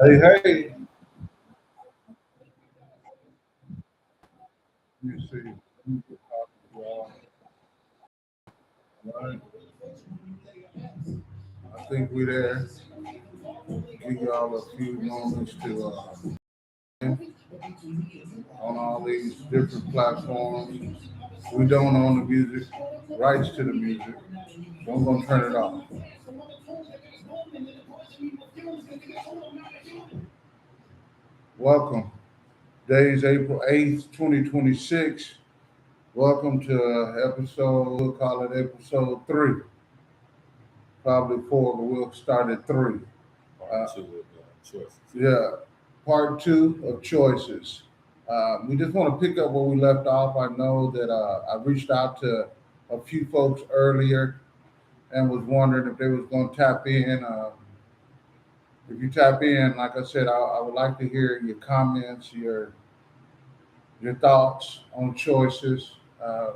Hey, hey. Let me see. Right. I think we there. Give y'all a few moments to on all these different platforms. We don't own the music, rights to the music. So I'm gonna turn it off. Welcome. Today's April 8th, 2026. Welcome to episode, we'll call it episode three. Probably four, but we'll start at three. Part two of choices. Yeah, part two of choices. We just want to pick up where we left off. I know that I reached out to a few folks earlier and was wondering if they was going to tap in. If you tap in, like I said, I would like to hear your comments, your thoughts on choices. Uh,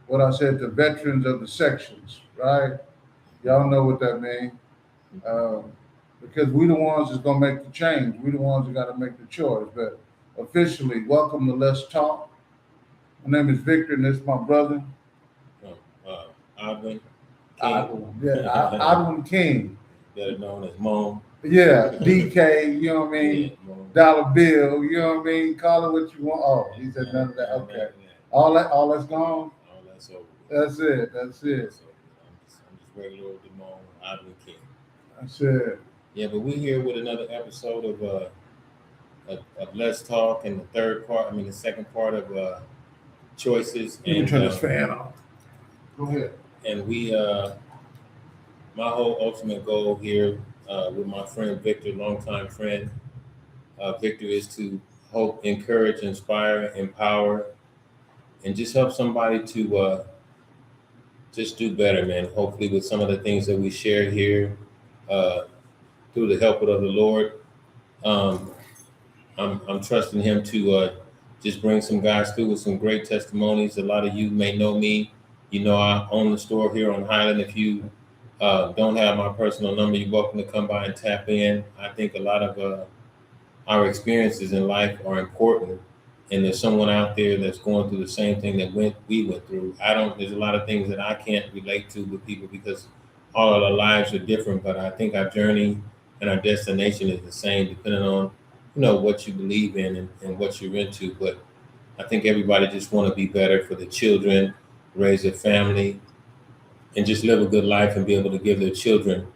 what I said, the veterans of the sections, right? Y'all know what that means. Um, because we the ones that's gonna make the change. We the ones that got to make the choice. But officially, welcome to Let's Talk. My name is Victor, and this is my brother, Um, uh, Odwin King, Odwin. Yeah, Odwin King. better known as Moan. Yeah, DK. You know what I mean? Yeah, Moan. Dollar Bill. You know what I mean? Call it what you want. Oh, he said none of that. Okay, Yeah, all that's gone. all that's over. That's it. That's it. So I'm just regular old Moan, Odwin King. That's it. Yeah, but we're here with another episode of Let's Talk, and the second part of choices. You can turn this fan off. Go ahead. And my whole ultimate goal here with my friend Victor, longtime friend, Victor, is to hope, encourage, inspire, empower, and just help somebody to just do better, man. Hopefully, with some of the things that we share here, through the help of the Lord, um, I'm trusting Him to just bring some guys through with some great testimonies. A lot of you may know me. You know, I own the store here on Highland. If you don't have my personal number, you're welcome to come by and tap in. I think a lot of our experiences in life are important, and there's someone out there that's going through the same thing that we went through. There's a lot of things that I can't relate to with people because all of our lives are different, but I think our journey and our destination is the same, depending on what you believe in and what you're into. But I think everybody just want to be better for the children, raise a family, and just live a good life and be able to give their children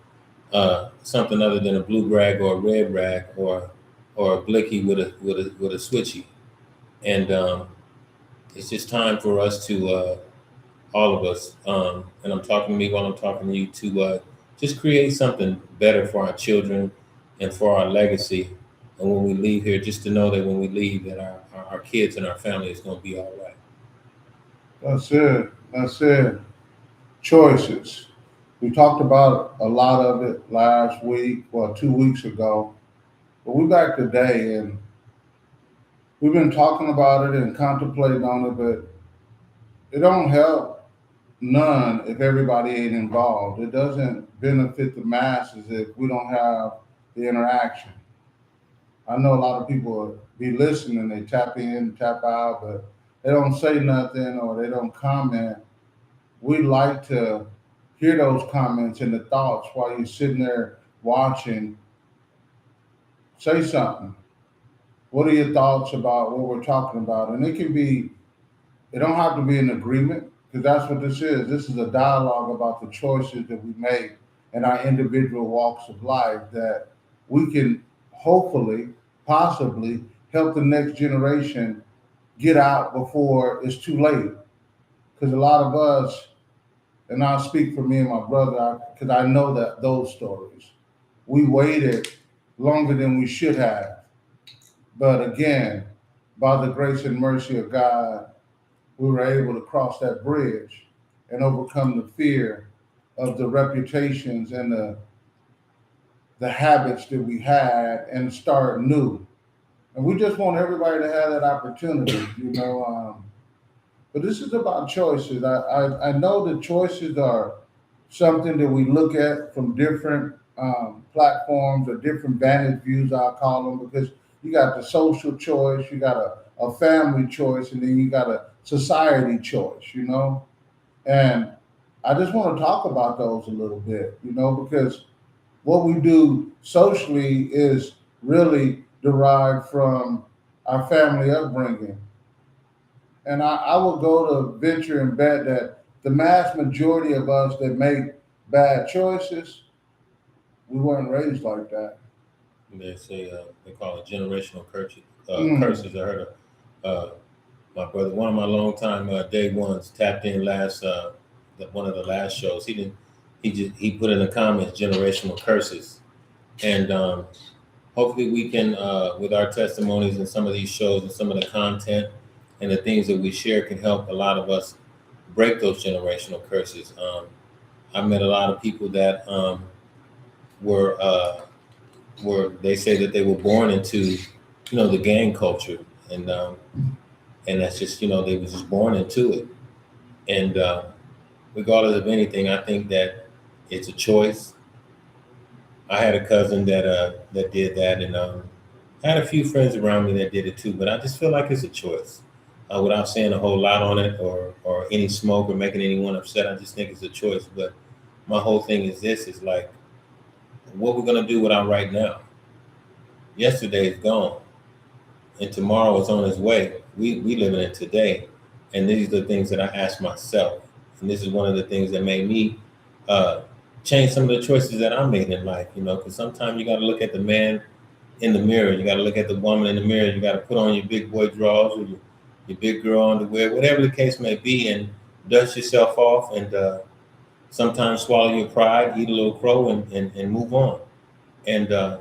something other than a blue rag or a red rag or a blicky with a switchy. And it's just time for us to all of us, and I'm talking to me while I'm talking to you, to just create something better for our children and for our legacy. And when we leave here, just to know that when we leave, that our kids and our family is going to be all right. That's it. That's it. Choices. We talked about a lot of it last week, well, 2 weeks ago. But we're back today, and we've been talking about it and contemplating on it, but it don't help none if everybody ain't involved. It doesn't benefit the masses if we don't have the interaction. I know a lot of people be listening, they tap in, tap out, but they don't say nothing or they don't comment. We like to hear those comments and the thoughts while you're sitting there watching. Say something. What are your thoughts about what we're talking about? And it don't have to be an agreement because that's what this is. This is a dialogue about the choices that we make in our individual walks of life that we can hopefully, possibly help the next generation get out before it's too late. Because a lot of us, and I'll speak for me and my brother, because I know that those stories, we waited longer than we should have. But again, by the grace and mercy of God, we were able to cross that bridge and overcome the fear of the reputations and the habits that we had and start new. And we just want everybody to have that opportunity. But this is about choices. I know that choices are something that we look at from different platforms or different vantage views, I'll call them, because you got the social choice, you got a family choice, and then you got a society choice, you know? And I just want to talk about those a little bit, you know, because what we do socially is really derived from our family upbringing. And I will go to venture and bet that the mass majority of us that make bad choices, we weren't raised like that. They say they call it generational curses. Mm. Curses. I heard my brother, one of my longtime day ones, tapped in one of the last shows. He didn't. He put in the comments generational curses, and hopefully we can, with our testimonies and some of these shows and some of the content and the things that we share, can help a lot of us break those generational curses. I've met a lot of people that were they say that they were born into, the gang culture, and that's just, they were just born into it. And regardless of anything, I think that it's a choice. I had a cousin that did that, and I had a few friends around me that did it too. But I just feel like it's a choice, without saying a whole lot on it or any smoke or making anyone upset. I just think it's a choice. But my whole thing is this: is like, what we're gonna do with our right now. Yesterday is gone, and tomorrow is on its way. We live in it today, and these are the things that I ask myself, and this is one of the things that made me uh, change some of the choices that I made in life. Because sometimes you got to look at the man in the mirror, you got to look at the woman in the mirror, you got to put on your big boy drawers or your big girl underwear, whatever the case may be, and dust yourself off, and sometimes swallow your pride, eat a little crow, and move on. And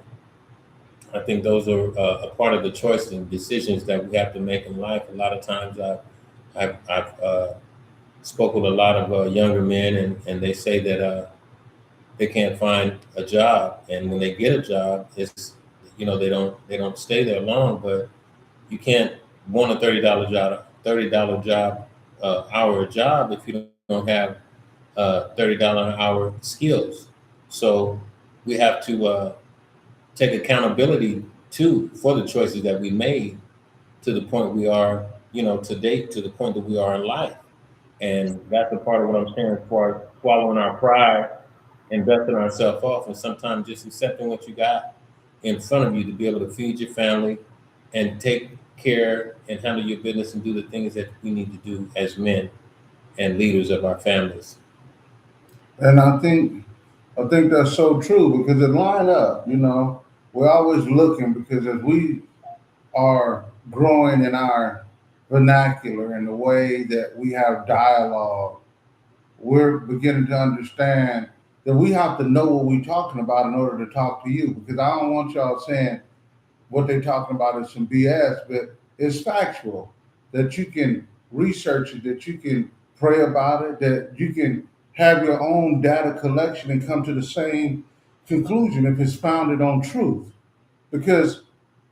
I think those are a part of the choices and decisions that we have to make in life. A lot of times I've spoke with a lot of younger men, and they say that they can't find a job, and when they get a job, it's, they don't stay there long. But you can't want a $30 job, hour job, if you don't have $30 an hour skills. So we have to take accountability too for the choices that we made to the point we are, to date, to the point that we are in life. And that's a part of what I'm saying, as far as swallowing our pride and dusting ourselves off, and sometimes just accepting what you got in front of you to be able to feed your family and take care and handle your business and do the things that we need to do as men and leaders of our families. And I think that's so true because it line up, you know. We're always looking because as we are growing in our vernacular and the way that we have dialogue, we're beginning to understand that we have to know what we're talking about in order to talk to you. Because I don't want y'all saying what they're talking about is some BS, but it's factual that you can research it, that you can pray about it, that you can have your own data collection and come to the same conclusion if it's founded on truth. Because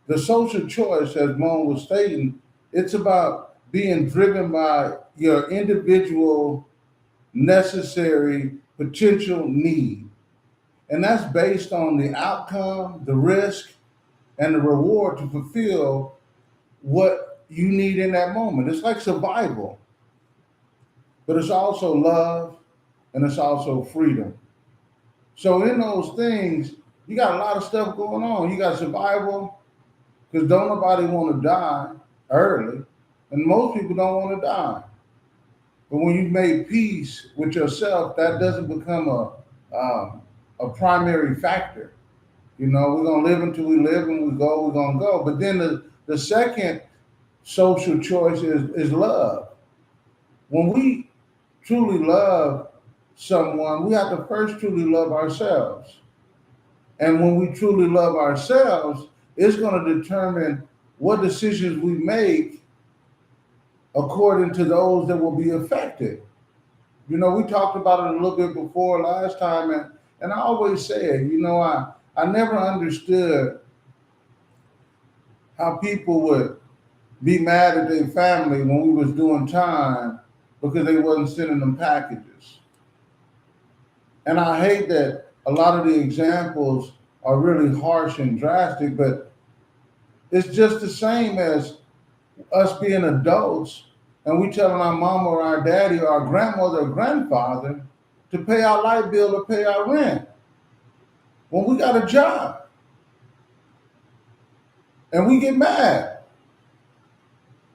the social choice, as Moan was stating, it's about being driven by your individual necessary potential need. And that's based on the outcome, the risk, and the reward to fulfill what you need in that moment. It's like survival, but it's also love and it's also freedom. So in those things, you got a lot of stuff going on. You got survival, because don't nobody want to die early, and most people don't want to die. But when you make peace with yourself, that doesn't become a primary factor. You know, we're gonna live until we live, and we go, we're gonna go. But then the second social choice is love. When we truly love someone, we have to first truly love ourselves. And when we truly love ourselves, it's going to determine what decisions we make according to those that will be affected. You know, we talked about it a little bit before last time, and I always said, I never understood how people would be mad at their family when we was doing time because they wasn't sending them packages. And I hate that a lot of the examples are really harsh and drastic, but it's just the same as us being adults and we telling our mama or our daddy or our grandmother or grandfather to pay our light bill or pay our rent when we got a job and we get mad.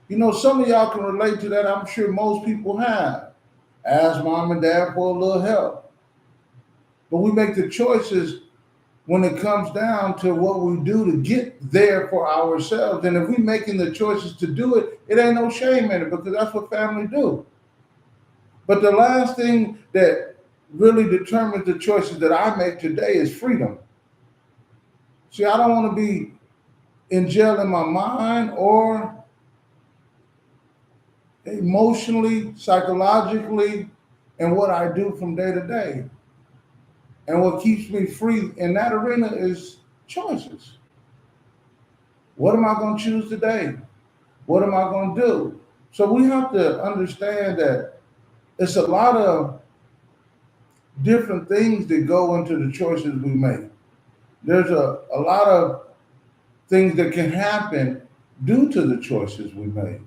You know, some of y'all can relate to that. I'm sure most people have. Ask mom and dad for a little help. But we make the choices when it comes down to what we do to get there for ourselves. And if we're making the choices to do it, it ain't no shame in it because that's what family do. But the last thing that really determines the choices that I make today is freedom. See, I don't want to be in jail in my mind or emotionally, psychologically, and what I do from day to day. And what keeps me free in that arena is choices. What am I going to choose today? What am I going to do? So we have to understand that it's a lot of different things that go into the choices we make. There's a lot of things that can happen due to the choices we make.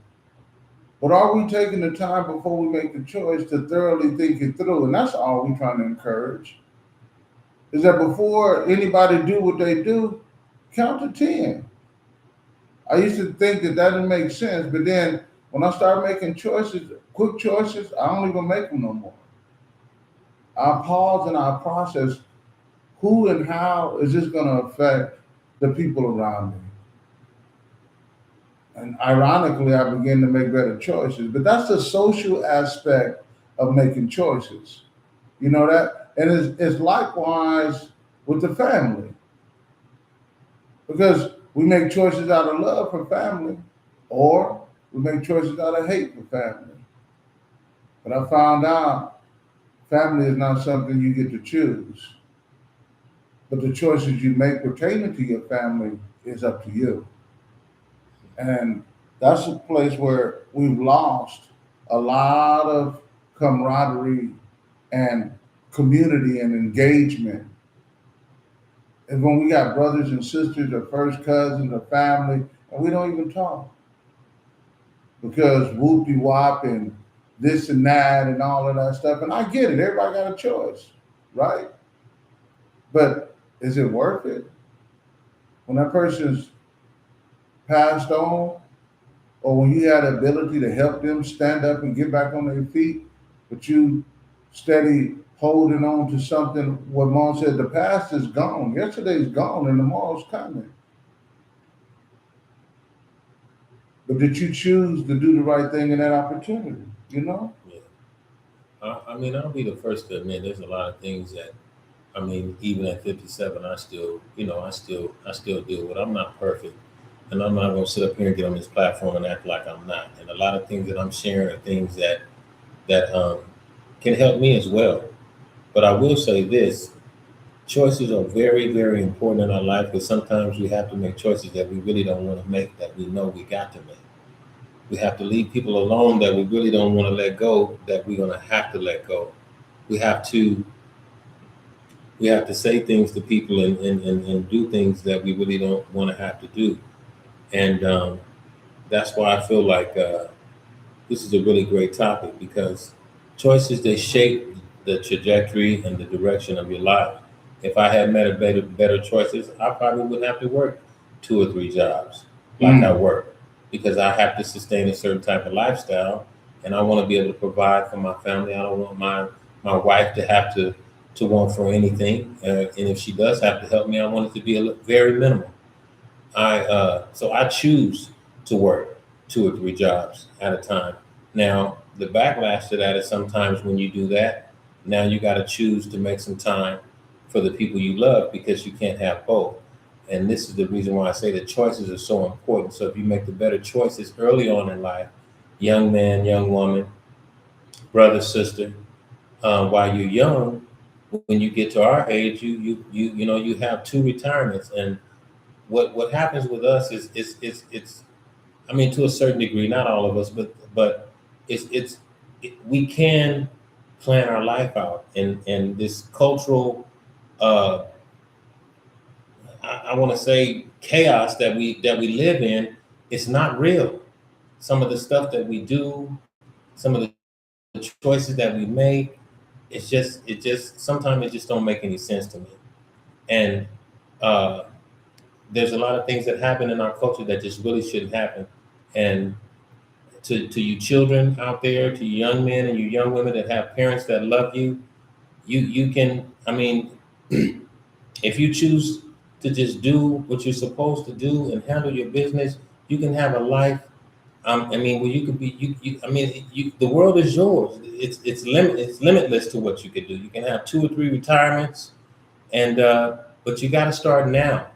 But are we taking the time before we make the choice to thoroughly think it through? And that's all we're trying to encourage. Is that before anybody do what they do, count to 10. I used to think that didn't make sense, but then when I started making choices, quick choices, I don't even make them no more. I pause and I process who and how is this going to affect the people around me. And ironically, I begin to make better choices. But that's the social aspect of making choices. You know that? And it's likewise with the family. Because we make choices out of love for family, or we make choices out of hate for family. But I found out family is not something you get to choose. But the choices you make pertaining to your family is up to you. And that's a place where we've lost a lot of camaraderie and community and engagement. And when we got brothers and sisters or first cousins or family, and we don't even talk because whoopty wop and this and that and all of that stuff. And I get it, everybody got a choice, right? But is it worth it? When that person's passed on, or when you had the ability to help them stand up and get back on their feet, but you steady holding on to something, what mom said, the past is gone. Yesterday's gone and tomorrow's coming. But did you choose to do the right thing in that opportunity? You know? Yeah. I mean, I'll be the first to admit there's a lot of things that, I mean, even at 57, I still deal with. I'm not perfect. And I'm not going to sit up here and get on this platform and act like I'm not. And a lot of things that I'm sharing are things that can help me as well. But I will say this: choices are very, very important in our life. Because sometimes we have to make choices that we really don't want to make, that we know we got to make. We have to leave people alone that we really don't want to let go, that we're going to have to let go. We have to say things to people and do things that we really don't want to have to do. And that's why I feel like this is a really great topic, because choices, they shape the trajectory and the direction of your life. If I had made better choices, I probably wouldn't have to work 2 or 3 jobs like I work, because I have to sustain a certain type of lifestyle, and I want to be able to provide for my family. I don't want my wife to have to want for anything, and if she does have to help me, I want it to be very minimal. So I choose to work 2 or 3 jobs at a time. Now, the backlash to that is sometimes when you do that, now you got to choose to make some time for the people you love, because you can't have both. And this is the reason why I say that choices are so important. So if you make the better choices early on in life, young man, young woman, brother, sister, while you're young, when you get to our age, you have 2 retirements. And what happens with us is it's I mean, to a certain degree, not all of us, but we can plan our life out, and this cultural uh, I want to say chaos that we live in. It's not real. Some of the stuff that we do, some of the choices that we make, it just sometimes it just don't make any sense to me. And uh, there's a lot of things that happen in our culture that just really shouldn't happen. And to you children out there, to you young men and you young women that have parents that love you, you can, I mean, if you choose to just do what you're supposed to do and handle your business, you can have a life. I mean, where you could be, I mean, the world is yours. It's limitless to what you could do. You can have 2 or 3 retirements, and but you got to start now,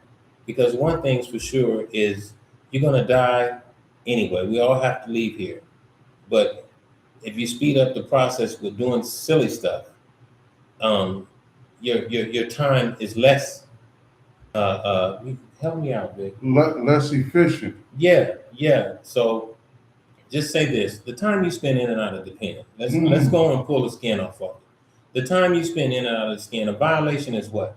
because one thing's for sure is you're gonna die anyway. We all have to leave here, but if you speed up the process with doing silly stuff, um, your time is less. Help me out, Vic. Less efficient. Yeah. So just say this: the time you spend in and out of the pen. Let's go and pull the skin off of it. The time you spend in and out of the skin. A violation is what?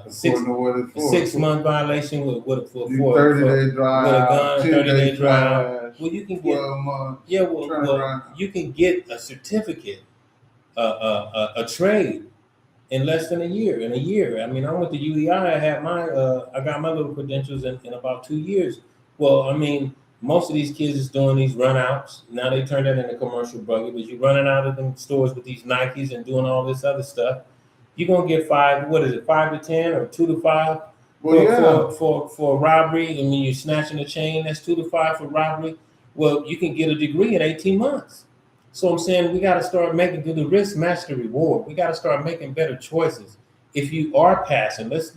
Six According to what it's for. 6 month violation with for 30-day drive, with a gun, 10-day 30-day drive. drive. Well, you can get 12 months. well, you can get a certificate, a trade in less than a year. In a year, I mean, I went to UEI. I had I got my little credentials in about 2 years. Well, I mean, most of these kids is doing these runouts. Now they turned that into commercial buggy, but you're running out of them stores with these Nikes and doing all this other stuff. You're gonna get 5. What is it? 5 to 10 or 2 to 5 for robbery. I mean, you're snatching a chain. That's 2 to 5 for robbery. Well, you can get a degree in 18 months. So I'm saying we got to start making the risk match the reward. We got to start making better choices. If you are passing, let's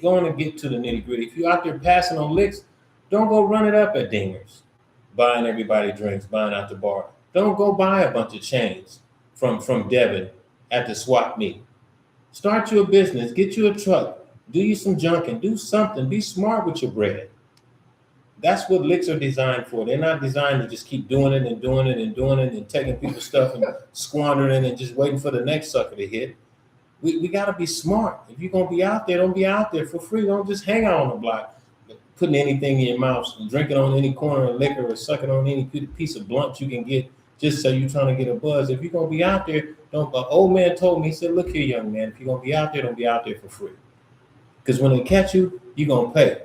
go on and get to the nitty gritty. If you're out there passing on licks, don't go run it up at Dingers, buying everybody drinks, buying out the bar. Don't go buy a bunch of chains from Devin at the swap meet. Start your business, get you a truck, do you some junking, do something, be smart with your bread. That's what licks are designed for. They're not designed to just keep doing it and doing it and doing it and taking people's stuff and squandering it and just waiting for the next sucker to hit. We got to be smart. If you're going to be out there, don't be out there for free. Don't just hang out on the block, putting anything in your mouth, drinking on any corner of liquor or sucking on any piece of blunt you can get just so you're trying to get a buzz. If you're going to be out there, don't. An old man told me, he said, look here, young man, if you're going to be out there, don't be out there for free. Because when they catch you, you're going to pay.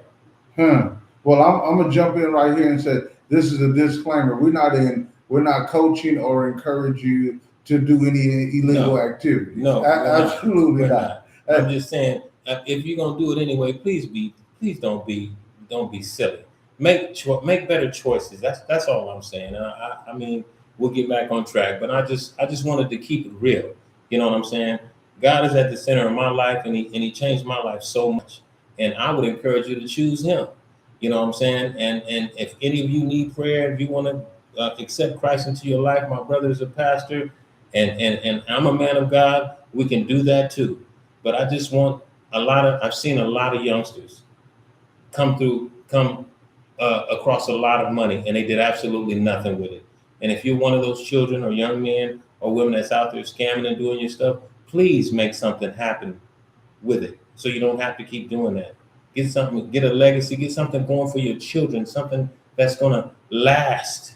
Well, I'm gonna jump in right here and say this is a disclaimer. We're not coaching or encourage you to do any illegal activity. No, absolutely not. I'm just saying, if you're gonna do it anyway, please don't be silly. Make better choices. That's all I'm saying. I mean, we'll get back on track, but I just wanted to keep it real. You know what I'm saying? God is at the center of my life, and he changed my life so much. And I would encourage you to choose him. You know what I'm saying? And if any of you need prayer, if you want to accept Christ into your life, my brother is a pastor, and I'm a man of God, we can do that too. But I just want I've seen a lot of youngsters come across a lot of money, and they did absolutely nothing with it. And if you're one of those children or young men or women that's out there scamming and doing your stuff, please make something happen with it so you don't have to keep doing that. Get something, get a legacy, get something going for your children, something that's gonna last.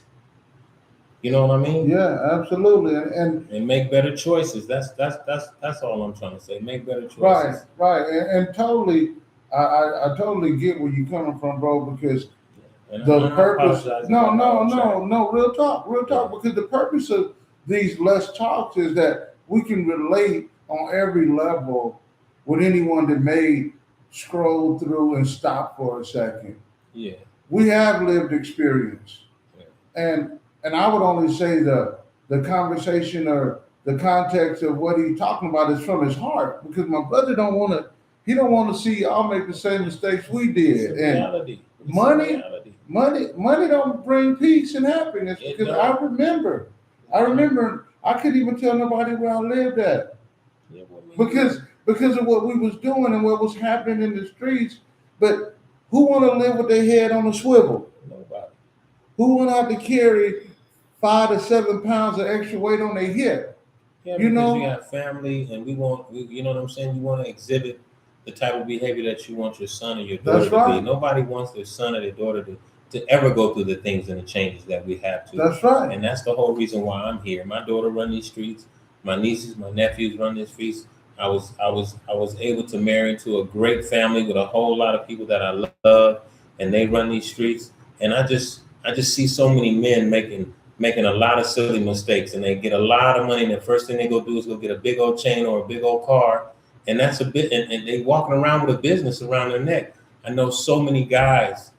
You know what I mean? Yeah, absolutely. And make better choices. That's all I'm trying to say. Make better choices. Right. And totally, I totally get where you're coming from, bro, because the purpose. No, real talk. Because the purpose of these less talks is that we can relate on every level with anyone that may scroll through and stop for a second. Yeah. We have lived experience. Yeah. And I would only say the conversation or the context of what he's talking about is from his heart, because my brother don't want to see y'all make the same mistakes we did. And money don't bring peace and happiness, because I remember I couldn't even tell nobody where I lived at. Yeah, because of what we was doing and what was happening in the streets. But who want to live with their head on a swivel? Nobody. Who want to have to carry 5 to 7 pounds of extra weight on their hip? Yeah, You because know, you got family, and you know what I'm saying? You want to exhibit the type of behavior that you want your son or your daughter that's to be. right. Nobody wants their son or their daughter to ever go through the things and the changes that we have to. That's right. And that's the whole reason why I'm here. My daughter run these streets. My nieces, my nephews run these streets. I was able to marry into a great family with a whole lot of people that I love, and they run these streets. And I just see so many men making a lot of silly mistakes, and they get a lot of money, and the first thing they go do is go get a big old chain or a big old car, and that's a bit, and they walking around with a business around their neck. I know so many guys,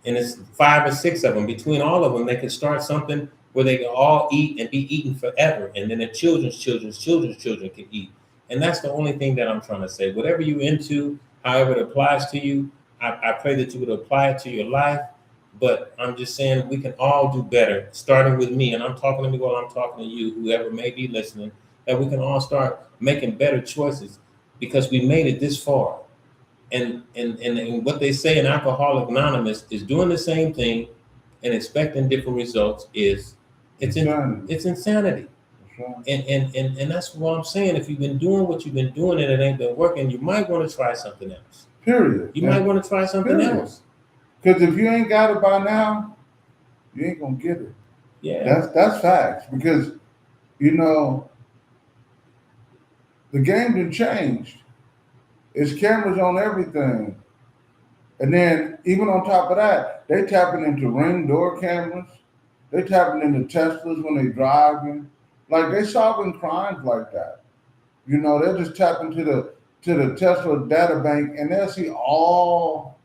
and it's 5 or 6 of them. Between all of them, they can start something where they can all eat and be eaten forever, and then their children's children can eat. And that's the only thing that I'm trying to say. Whatever you're into, however it applies to you, I pray that you would apply it to your life. But I'm just saying we can all do better, starting with me. And I'm talking to me while I'm talking to you, whoever may be listening, that we can all start making better choices because we made it this far. And what they say in Alcoholics Anonymous is doing the same thing and expecting different results Insanity. it's insanity. That's right. And that's what I'm saying. If you've been doing what you've been doing and it ain't been working, you might want to try something else. Period. You might want to try something Period. else. Because if you ain't got it by now, you ain't gonna get it. Yeah. That's facts. Because you know the game done changed. It's cameras on everything, and then even on top of that, they tapping into ring door cameras. They tapping into Teslas when they driving. Like they solving crimes like that. You know, they're just tapping to the Tesla data bank, and they'll see all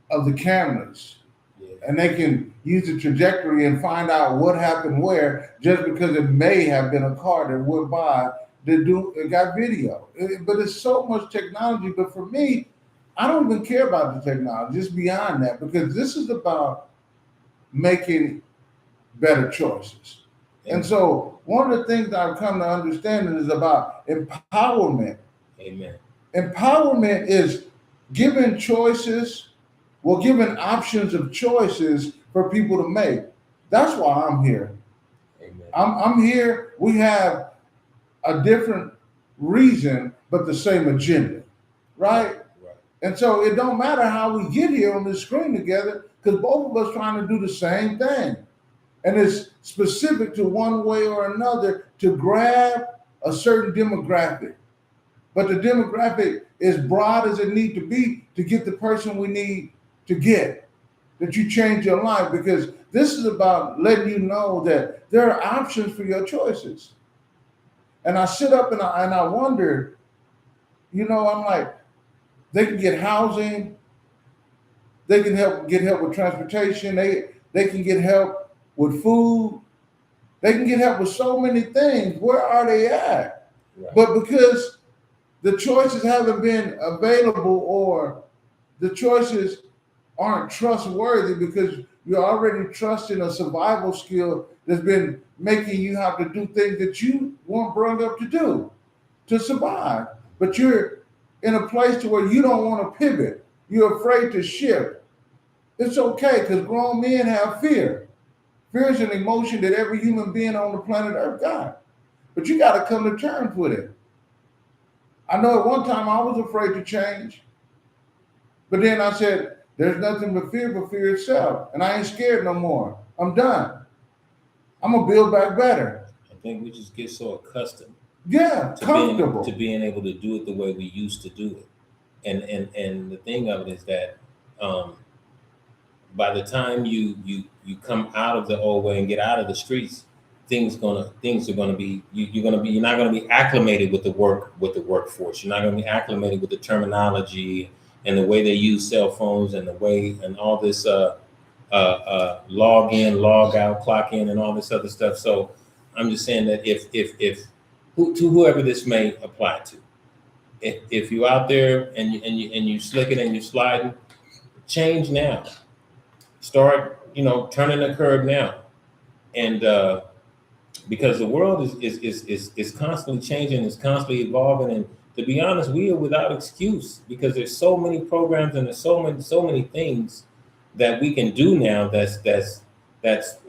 of the cameras, Yeah. and they can use the trajectory and find out what happened where, just because it may have been a car that went by that it got video. But it's so much technology. But for me, I don't even care about the technology. It's beyond that, because this is about making better choices. And so one of the things that I've come to understand is about empowerment. Amen. Empowerment is giving choices, well, giving options of choices for people to make. That's why I'm here. Amen. I'm here. We have a different reason, but the same agenda, right? Right. And so it don't matter how we get here on this screen together, because both of us trying to do the same thing. And it's specific to one way or another to grab a certain demographic. But the demographic is broad as it need to be to get the person we need to get, that you change your life, because this is about letting you know that there are options for your choices. And I sit up and I wonder, I'm like, they can get housing, they can get help with transportation, they can get help with food, they can get help with so many things. Where are they at? Right. But because the choices haven't been available, or the choices aren't trustworthy, because you're already trusting a survival skill that's been making you have to do things that you weren't brought up to do to survive. But you're in a place to where you don't want to pivot. You're afraid to shift. It's okay, because grown men have fear. Fear is an emotion that every human being on the planet Earth got. But you got to come to terms with it. I know at one time I was afraid to change. But then I said, there's nothing but fear itself. And I ain't scared no more. I'm done. I'm going to build back better. I think we just get so accustomed Yeah, to comfortable. being able to do it the way we used to do it. And the thing of it is that by the time you come out of the old way and get out of the streets, things are gonna be you're not gonna be acclimated with the workforce. You're not gonna be acclimated with the terminology and the way they use cell phones and the way and all this log in, log out, clock in, and all this other stuff. So I'm just saying that if to whoever this may apply to, if you're out there and you slicking and you sliding, change now. Start turning the curve now, and because the world is constantly changing, is constantly evolving, and to be honest, we are without excuse, because there's so many programs and there's so many things that we can do now. That's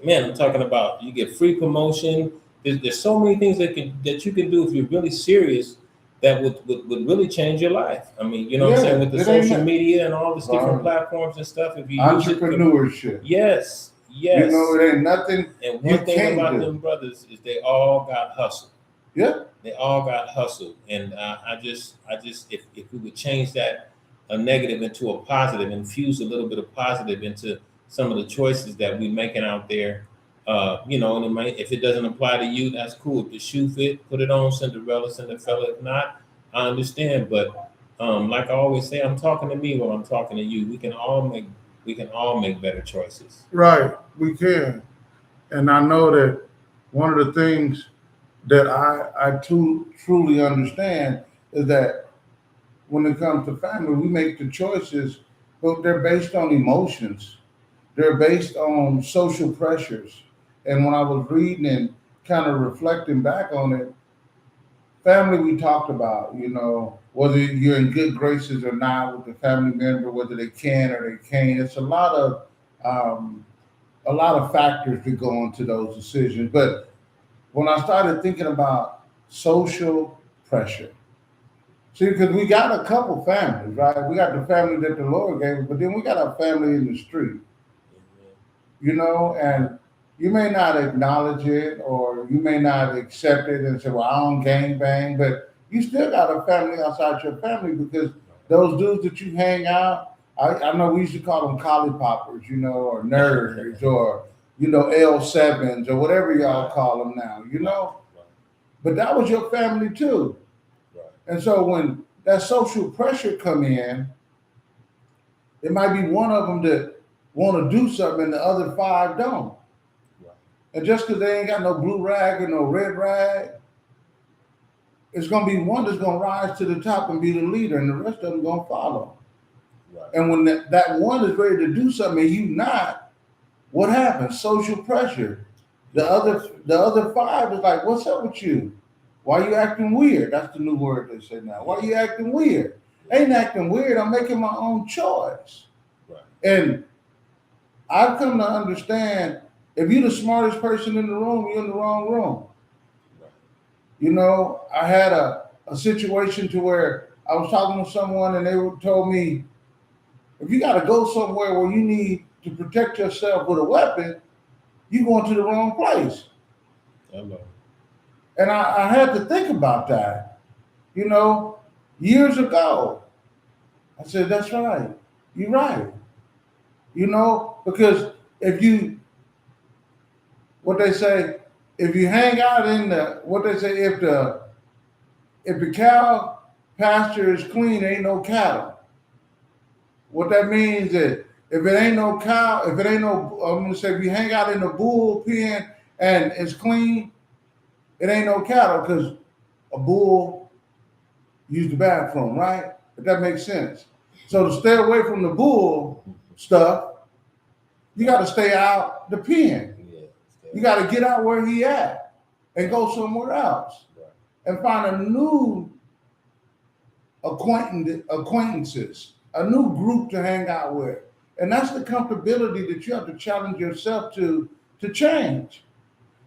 man, I'm talking about, you get free promotion, there's so many things that you can do if you're really serious that would really change your life. I mean, you know what I'm saying, with the social media and all these different platforms and stuff. If you use it entrepreneurship. Yes. You know, it ain't nothing. And one thing about them brothers is they all got hustle. Yeah. They all got hustle. And I just, if we would change that a negative into a positive, infuse a little bit of positive into some of the choices that we're making out there, you know, and it might, if it doesn't apply to you, that's cool. If the shoe fit, put it on, Cinderella. If not, I understand. But like I always say, I'm talking to me while I'm talking to you. We can all make better choices. Right, we can. And I know that one of the things that I truly understand is that when it comes to family, we make the choices, but they're based on emotions. They're based on social pressures. And when I was reading and kind of reflecting back on it, family we talked about, you know, whether you're in good graces or not with the family member, whether they can or they can't. It's a lot of factors that go into those decisions. But when I started thinking about social pressure, see, because we got a couple families, right? We got the family that the Lord gave us, but then we got our family in the street, you know, and you may not acknowledge it or you may not accept it and say, well, I don't gang bang, but you still got a family outside your family because those dudes that you hang out, I know we used to call them collie poppers, you know, or nerds or, you know, L7s or whatever y'all call them now, you know, but that was your family too. And so when that social pressure come in, it might be one of them that want to do something and the other five don't. And just because they ain't got no blue rag or no red rag, it's going to be one that's going to rise to the top and be the leader, and the rest of them going to follow. Right. And when that one is ready to do something and you not, what happens? Social pressure. The other five is like, what's up with you? Why you acting weird? That's the new word they say now. Why you acting weird? Ain't acting weird. I'm making my own choice. Right. And I've come to understand, if you're the smartest person in the room, you're in the wrong room. Right. You know, I had a situation to where I was talking to someone and they told me, if you got to go somewhere where you need to protect yourself with a weapon, you're going to the wrong place. Hello. And I had to think about that, you know, years ago. I said, that's right. You're right. You know, because if you, what they say, if you hang out in if the cow pasture is clean, ain't no cattle. What that means is if it ain't no cow, I'm going to say if you hang out in the bull pen and it's clean, it ain't no cattle because a bull used the bathroom, right? If that makes sense. So to stay away from the bull stuff, you got to stay out the pen. You got to get out where he at and go somewhere else and find a new acquaintances, a new group to hang out with. And that's the comfortability that you have to challenge yourself to change,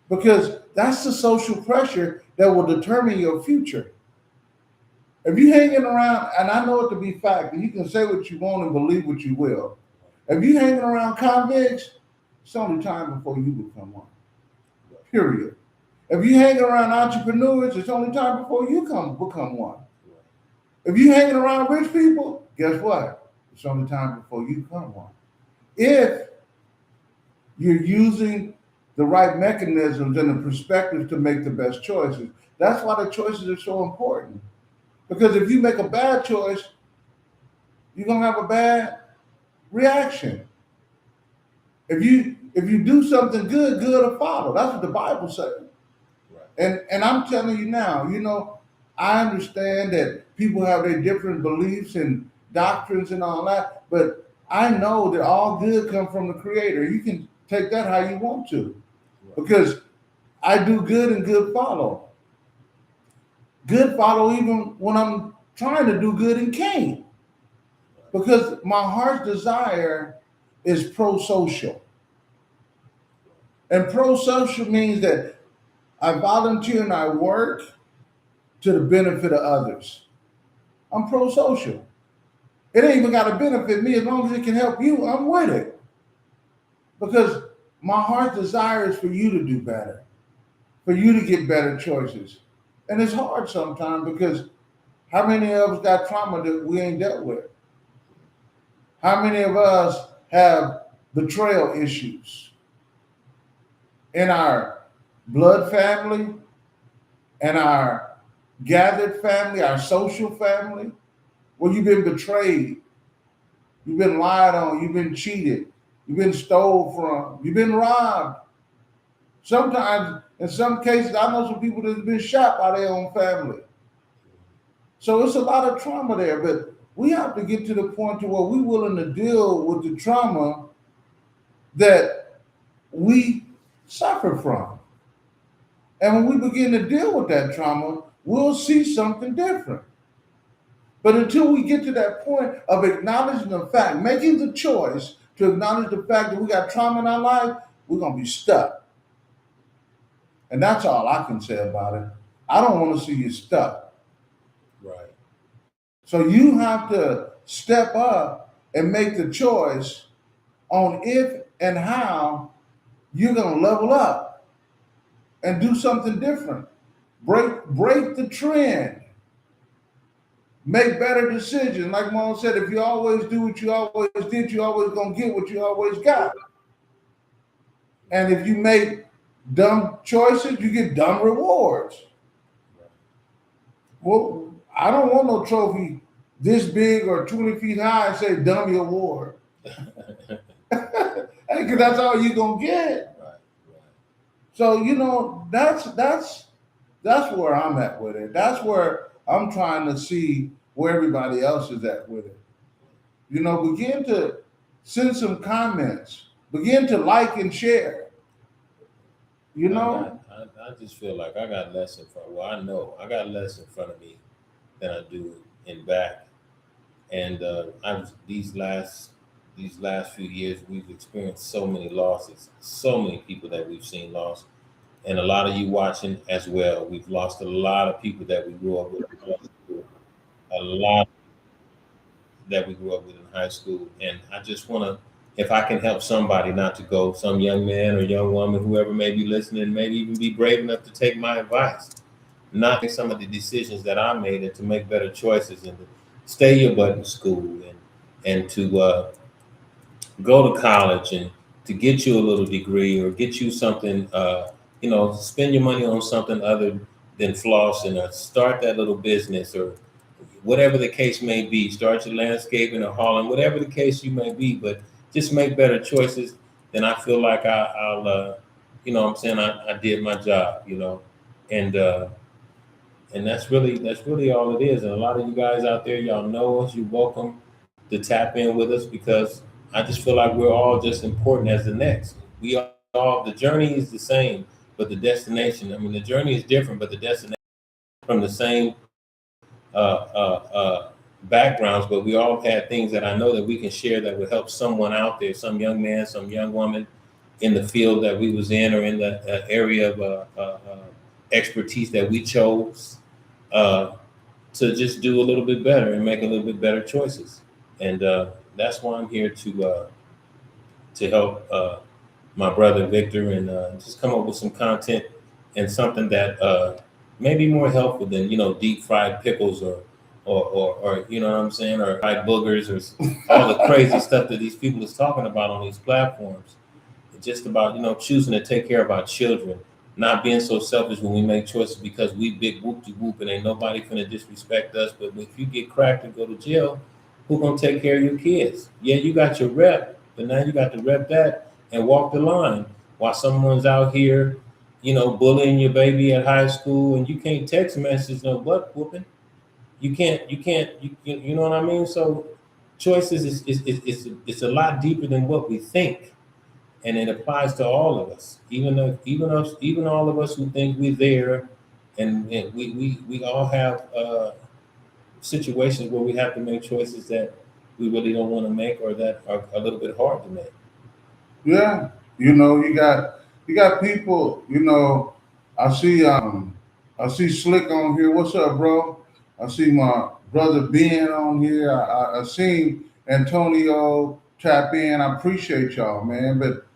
because that's the social pressure that will determine your future. If you hanging around, and I know it to be fact, and you can say what you want and believe what you will. If you hanging around convicts, it's only time before you become one. Period. If you hanging around entrepreneurs, it's only time before you become one. If you hanging around rich people, guess what? It's only time before you become one. If you're using the right mechanisms and the perspective to make the best choices. That's why the choices are so important. Because if you make a bad choice, you're gonna have a bad reaction. If you do something good will follow. That's what the Bible says. Right. And I'm telling you now, you know, I understand that people have their different beliefs and doctrines and all that, but I know that all good comes from the Creator. You can take that how you want to, because I do good and good follow. Good follow even when I'm trying to do good and can't, because my heart's desire is pro-social. And pro-social means that I volunteer and I work to the benefit of others. I'm pro-social. It ain't even got to benefit me as long as it can help you. I'm with it because my heart's desire is for you to do better, for you to get better choices. And it's hard sometimes because how many of us got trauma that we ain't dealt with? How many of us have betrayal issues in our blood family and our gathered family, our social family, where you've been betrayed, you've been lied on, you've been cheated, you've been stole from, you've been robbed. Sometimes, in some cases, I know some people that have been shot by their own family. So it's a lot of trauma there, but we have to get to the point to where we're willing to deal with the trauma that we suffer from. And when we begin to deal with that trauma, we'll see something different. But until we get to that point of acknowledging the fact, making the choice to acknowledge the fact that we got trauma in our life, we're going to be stuck. And that's all I can say about it. I don't want to see you stuck. Right. So you have to step up and make the choice on if and how you're going to level up and do something different. Break the trend. Make better decisions. Like Mom said, if you always do what you always did, you always gonna get what you always got. And if you make dumb choices, you get dumb rewards. Well, I don't want no trophy this big or 20 feet high and say dummy award. Because that's all you're gonna get. Right. So that's where I'm at with it. That's where I'm trying to see where everybody else is at with it. Begin to send some comments. Begin to like and share. I just feel like I got less in front. Well, I know I got less in front of me than I do in back. And these last few years, we've experienced so many losses, so many people that we've seen lost, and a lot of you watching as well. We've lost a lot of people that we grew up with. A lot that we grew up with in high school, and I just want to, if I can help somebody not to go, some young man or young woman, whoever may be listening, maybe even be brave enough to take my advice, not make some of the decisions that I made, and to make better choices, and to stay your butt in school, and to go to college, and to get you a little degree or get you something, spend your money on something other than flossing, or start that little business, or whatever the case may be. Start your landscaping or hauling, whatever the case you may be, but just make better choices. Then I feel like I'll I did my job, and that's really all it is. And a lot of you guys out there, y'all know us. You're welcome to tap in with us, because I just feel like we're all just important as the next. We all, the journey is the same, but the destination, the journey is different, but the destination from the same backgrounds, but we all had things that I know that we can share that would help someone out there, some young man, some young woman in the field that we was in, or in the area of expertise that we chose to just do a little bit better and make a little bit better choices. And that's why I'm here to help my brother Victor, and just come up with some content and something that may be more helpful than deep fried pickles or you know what I'm saying, or fried boogers, or all the crazy stuff that these people is talking about on these platforms. It's just about choosing to take care of our children, not being so selfish when we make choices because we big whoop de whoop and ain't nobody finna disrespect us. But if you get cracked and go to jail, who gonna take care of your kids? Yeah, you got your rep, but now you got to rep that and walk the line while someone's out here, bullying your baby at high school, and you can't text message no butt whooping. You know what I mean? So choices is a lot deeper than what we think, and it applies to all of us. Even all of us who think we're there, and we all have situations where we have to make choices that we really don't want to make, or that are a little bit hard to make. Yeah, you got people. I see Slick on here. What's up, bro? I see my brother Ben on here. I seen Antonio tap in. I appreciate y'all, man. But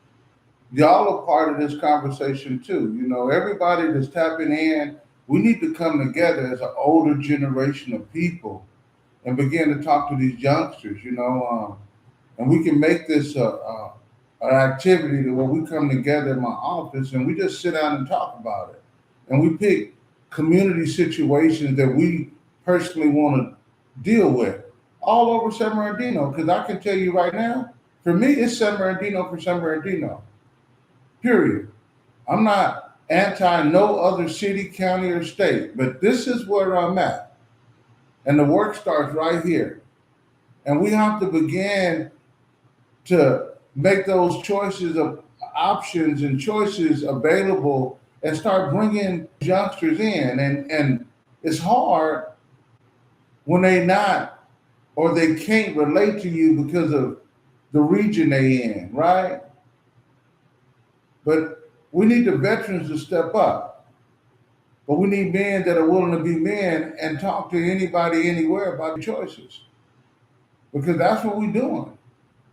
y'all are part of this conversation too. You know, everybody that's tapping in, we need to come together as an older generation of people and begin to talk to these youngsters. And we can make this an activity to where we come together in my office and we just sit down and talk about it. And we pick community situations that we personally want to deal with all over San Bernardino. Because I can tell you right now, for me, it's San Bernardino for San Bernardino, period. I'm not anti no other city, county, or state, but this is where I'm at. And the work starts right here. And we have to begin to make those choices of options and choices available and start bringing youngsters in. And it's hard when they not or they can't relate to you because of the region they in, right? But we need the veterans to step up. But we need men that are willing to be men and talk to anybody anywhere about choices. Because that's what we're doing.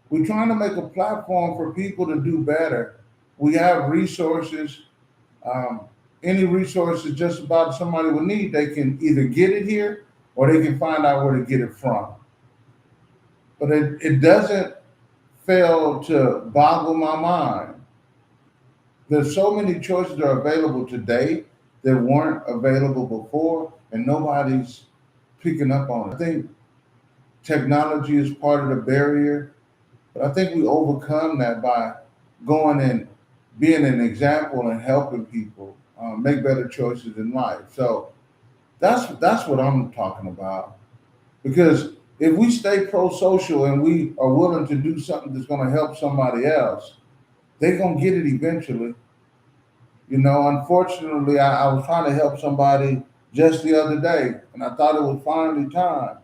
We're trying to make a platform for people to do better. We have resources. Any resources just about somebody will need, they can either get it here or they can find out where to get it from. But it doesn't fail to boggle my mind. There's so many choices that are available today that weren't available before, and nobody's picking up on it. I think technology is part of the barrier, but I think we overcome that by going and being an example and helping people make better choices in life. So that's what I'm talking about. Because if we stay pro-social and we are willing to do something that's going to help somebody else, they're going to get it eventually. You know, unfortunately, I was trying to help somebody just the other day, and I thought it was finally time.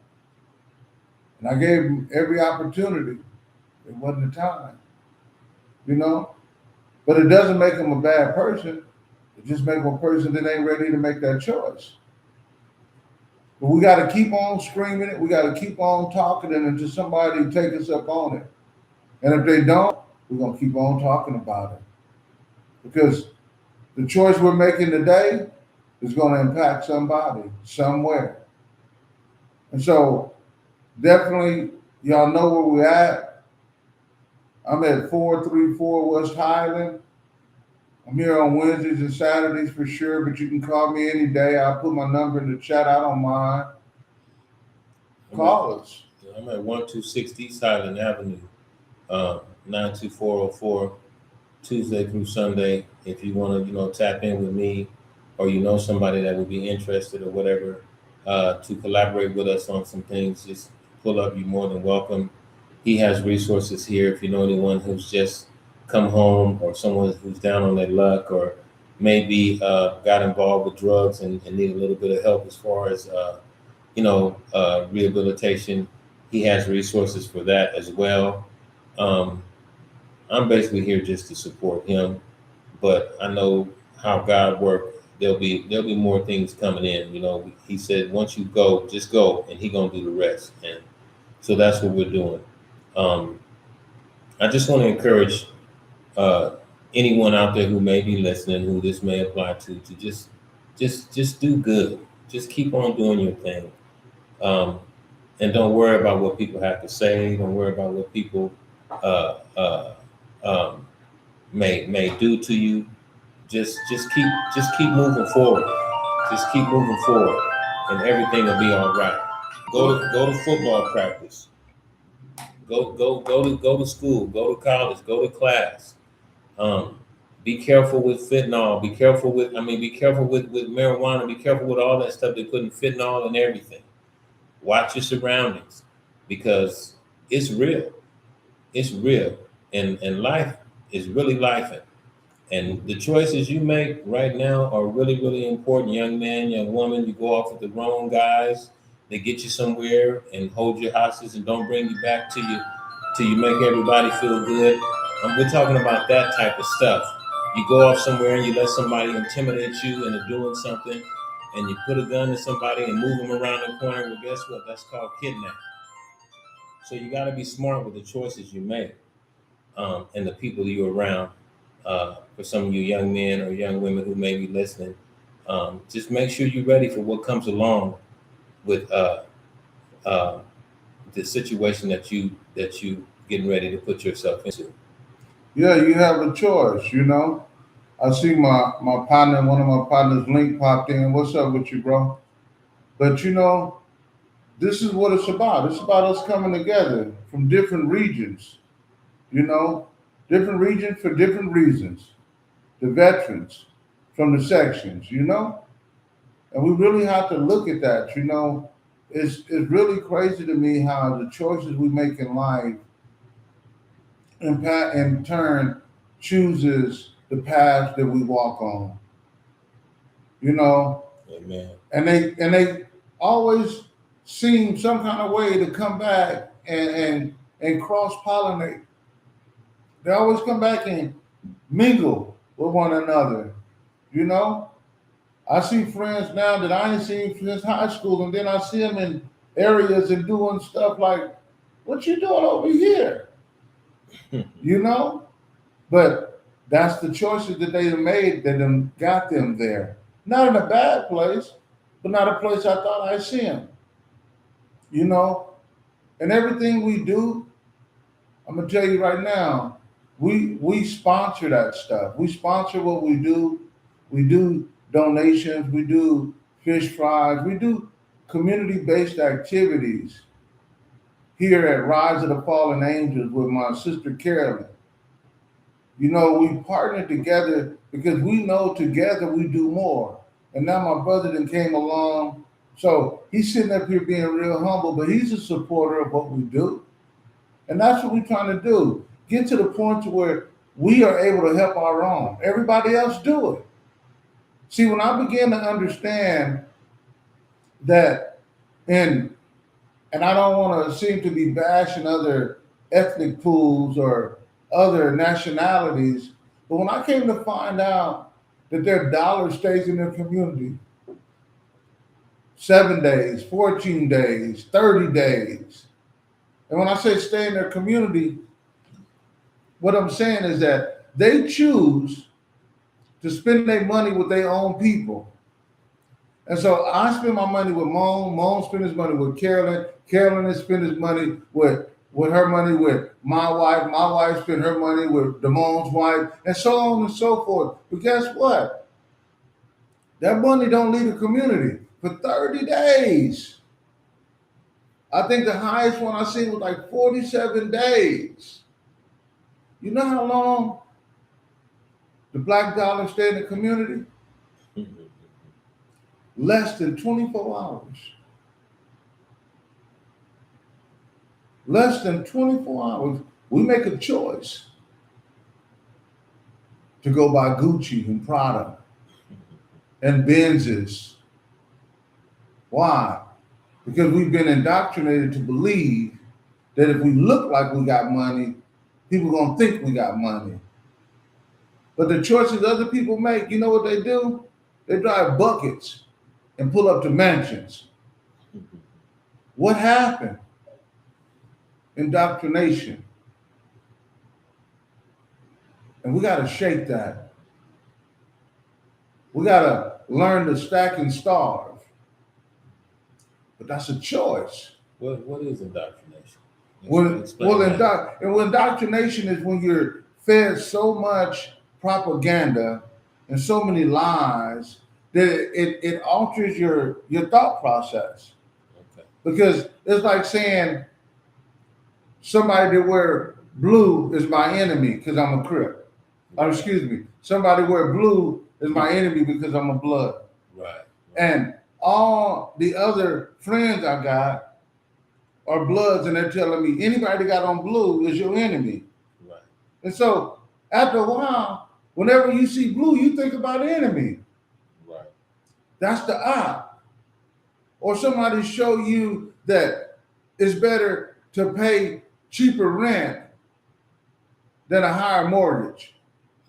And I gave them every opportunity. It wasn't the time, you know? But it doesn't make them a bad person. It just makes them a person that ain't ready to make that choice. But we got to keep on screaming it. We got to keep on talking it until somebody take us up on it. And if they don't, we're going to keep on talking about it. Because the choice we're making today is going to impact somebody somewhere. And so definitely, y'all know where we're at. I'm at 434 West Highland. I'm here on Wednesdays and Saturdays for sure, but you can call me any day. I'll put my number in the chat. I don't mind. Call us. I'm at 126 East Highland Avenue, 92404, Tuesday through Sunday. If you want to, tap in with me, or somebody that would be interested or whatever, to collaborate with us on some things, just pull up. You're more than welcome. He has resources here. If you know anyone who's just come home, or someone who's down on their luck, or maybe got involved with drugs and need a little bit of help as far as rehabilitation, he has resources for that as well. I'm basically here just to support him, but I know how God works. There'll be more things coming in. He said, once you go, just go, and he gonna do the rest. And so that's what we're doing. I just want to encourage anyone out there who may be listening, who this may apply to just do good. Just keep on doing your thing. And don't worry about what people have to say. Don't worry about what people may do to you. Just keep moving forward. Just keep moving forward, and everything will be all right. Go to football practice. Go to school. Go to college. Go to class. Be careful with fentanyl. Be careful with marijuana. Be careful with all that stuff. They're putting fentanyl in everything. Watch your surroundings, because it's real. It's real, and life is really lifing. And the choices you make right now are really, really important. Young man, young woman, you go off with the wrong guys, they get you somewhere and hold your hostage and don't bring you back till you make everybody feel good. We're talking about that type of stuff. You go off somewhere and you let somebody intimidate you into doing something, and you put a gun to somebody and move them around the corner. Well, guess what? That's called kidnapping. So you got to be smart with the choices you make, and the people you're around. For some of you young men or young women who may be listening, just make sure you're ready for what comes along with uh, the situation that you getting ready to put yourself into. Yeah, you have a choice, you know. I see my partner, one of my partners, Link, popped in. What's up with you, bro? But you know, this is what it's about. It's about us coming together from different regions, you know, different regions for different reasons. The veterans from the sections, you know, and we really have to look at that, you know. It's really crazy to me how the choices we make in life in turn chooses the path that we walk on, you know, Amen. and they always seem some kind of way to come back and cross pollinate. They always come back and mingle with one another. You know, I see friends now that I ain't seen since high school, and then I see them in areas and doing stuff like, "What you doing over here?" You know, but that's the choices that they have made that them got them there. Not in a bad place, but not a place I thought I'd see them. You know, and everything we do, I'm gonna tell you right now, we sponsor that stuff. We sponsor what we do. We do donations. We do fish fries. We do community-based activities here at Rise of the Fallen Angels with my sister Carolyn. You know, we partnered together because we know together we do more. And now my brother then came along. So he's sitting up here being real humble, but he's a supporter of what we do. And that's what we're trying to do. Get to the point to where we are able to help our own. Everybody else do it. See, when I began to understand that, and and I don't want to seem to be bashing other ethnic pools or other nationalities, but when I came to find out that their dollar stays in their community 7 days, 14 days, 30 days, and when I say stay in their community, what I'm saying is that they choose to spend their money with their own people. And so I spend my money with Moan. Moan spend his money with Carolyn. Carolyn has spent his money with her money with my wife. My wife spent her money with Damon's wife, and so on and so forth. But guess what? That money don't leave the community for 30 days. I think the highest one I seen was like 47 days. You know how long the black dollar stay in the community? Less than 24 hours. Less than 24 hours. We make a choice to go buy Gucci and Prada and Benzes. Why? Because we've been indoctrinated to believe that if we look like we got money, people gonna think we got money. But the choices other people make, you know what they do? They drive buckets and pull up to mansions. What happened? Indoctrination. And we got to shake that. We got to learn to stack and starve. But that's a choice. What is indoctrination? Indoctrination is when you're fed so much propaganda and so many lies that it alters your thought process. Okay. Because it's like saying somebody that wear blue is my enemy because I'm a Crip. Or excuse me, somebody wear blue is my enemy because I'm a blood. Right. And all the other friends I got are bloods, and they're telling me anybody that got on blue is your enemy. Right. And so after a while, whenever you see blue, you think about enemy. Right. That's the op. Or somebody show you that it's better to pay cheaper rent than a higher mortgage.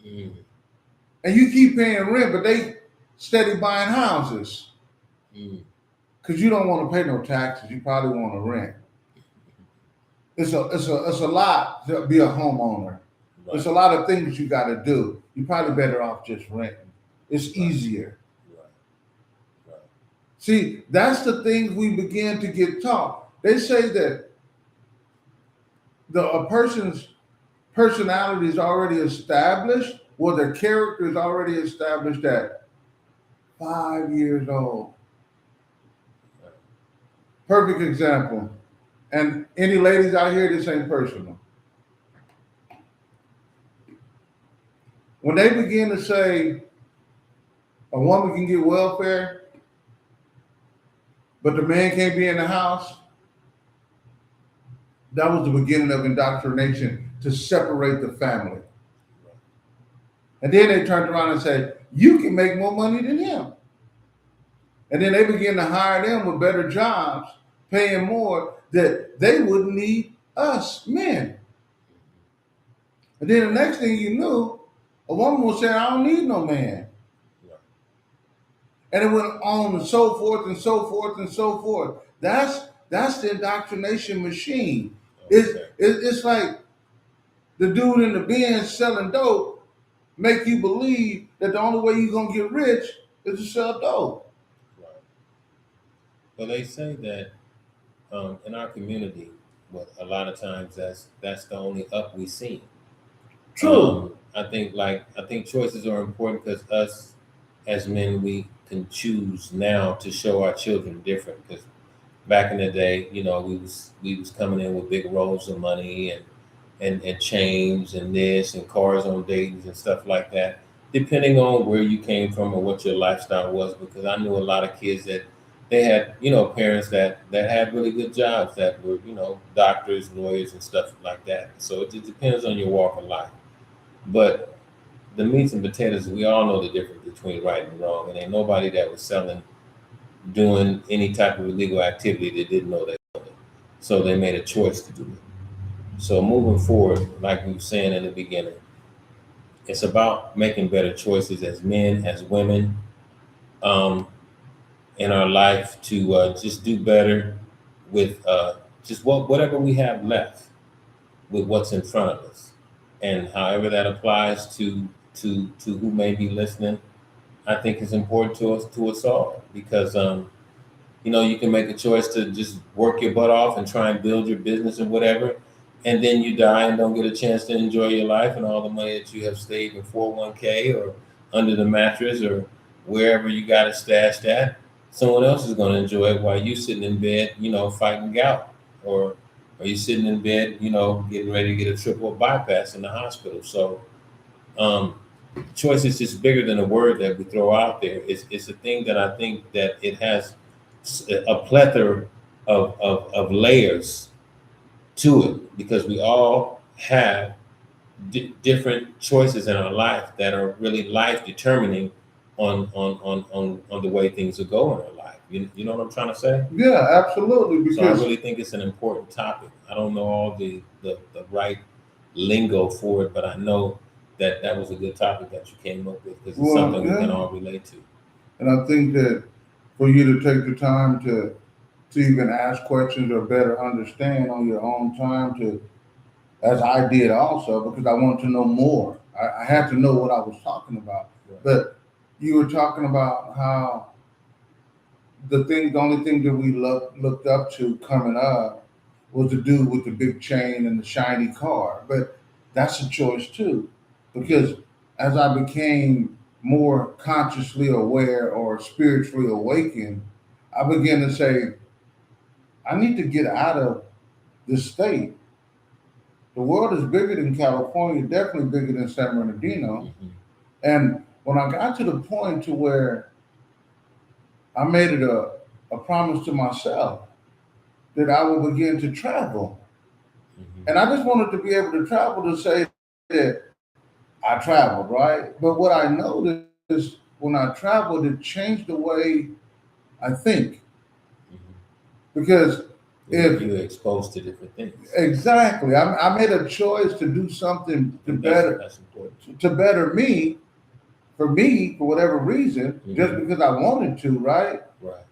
Mm. and you keep paying rent, but they steady buying houses Mm. because you don't want to pay no taxes. You probably want to rent. It's a lot to be a homeowner. There's Right. a lot of things you got to do. You're probably better off just renting. It's Right. easier. Right. Right. See, that's the things we begin to get taught. They say that a person's personality is already established, or their character is already established at 5 years old. Right. Perfect example. And any ladies out here, this ain't personal. When they begin to say a woman can get welfare, but the man can't be in the house, that was the beginning of indoctrination to separate the family. Right. And then they turned around and said, you can make more money than him. And then they begin to hire them with better jobs, paying more, that they wouldn't need us men. And then the next thing you knew, a woman was saying, I don't need no man. Right. And it went on and so forth and so forth and so forth. That's the indoctrination machine. Okay. It's like the dude in the Benz selling dope make you believe that the only way you're gonna get rich is to sell dope. Right. Well, they say that in our community, but a lot of times that's the only up we see. True. I think choices are important because us as men we can choose now to show our children different. Because back in the day, we was coming in with big rolls of money and chains and this and cars on dates and stuff like that. Depending on where you came from and what your lifestyle was, because I knew a lot of kids that they had parents that had really good jobs that were doctors, lawyers, and stuff like that. So it just depends on your walk of life. But the meats and potatoes, we all know the difference between right and wrong, and ain't nobody that was doing any type of illegal activity that didn't know they were doing it. So they made a choice to do it. So moving forward, like we were saying in the beginning, it's about making better choices as men, as women, um, in our life to just do better with just whatever we have left with what's in front of us, and however that applies to who may be listening, I think is important to us all because you can make a choice to just work your butt off and try and build your business and whatever, and then you die and don't get a chance to enjoy your life and all the money that you have saved in 401k or under the mattress or wherever you got it stashed at. Someone else is going to enjoy it while you sitting in bed, fighting gout, or you sitting in bed, getting ready to get a triple bypass in the hospital. So um, choice is just bigger than a word that we throw out there. It's a thing that I think that it has a plethora of layers to it because we all have different choices in our life that are really life determining on the way things will go in our life. You know what I'm trying to say? Yeah, absolutely. So I Because really think it's an important topic. I don't know all the right lingo for it, but I know that was a good topic that you came up with because it's well, something we can yeah, all relate to. and I think that for you to take the time to even ask questions or better understand on your own time to, as I did also, because I wanted to know more. I had to know what I was talking about. Right. But you were talking about how the only thing that we looked up to coming up was the dude with the big chain and the shiny car. But that's a choice too, because as I became more consciously aware or spiritually awakened, I began to say, I need to get out of this state. The world is bigger than California, definitely bigger than San Bernardino. Mhm. And when I got to the point to where I made it a promise to myself that I will begin to travel. Mhm. And I just wanted to be able to travel to say that I traveled, right? But what I noticed when I traveled, it changed the way I think. Mhm. Because if You're exposed to different things. exactly, I made a choice to do something I think that's important. to better me for me, for whatever reason, just Mhm. because I wanted to, right? Right.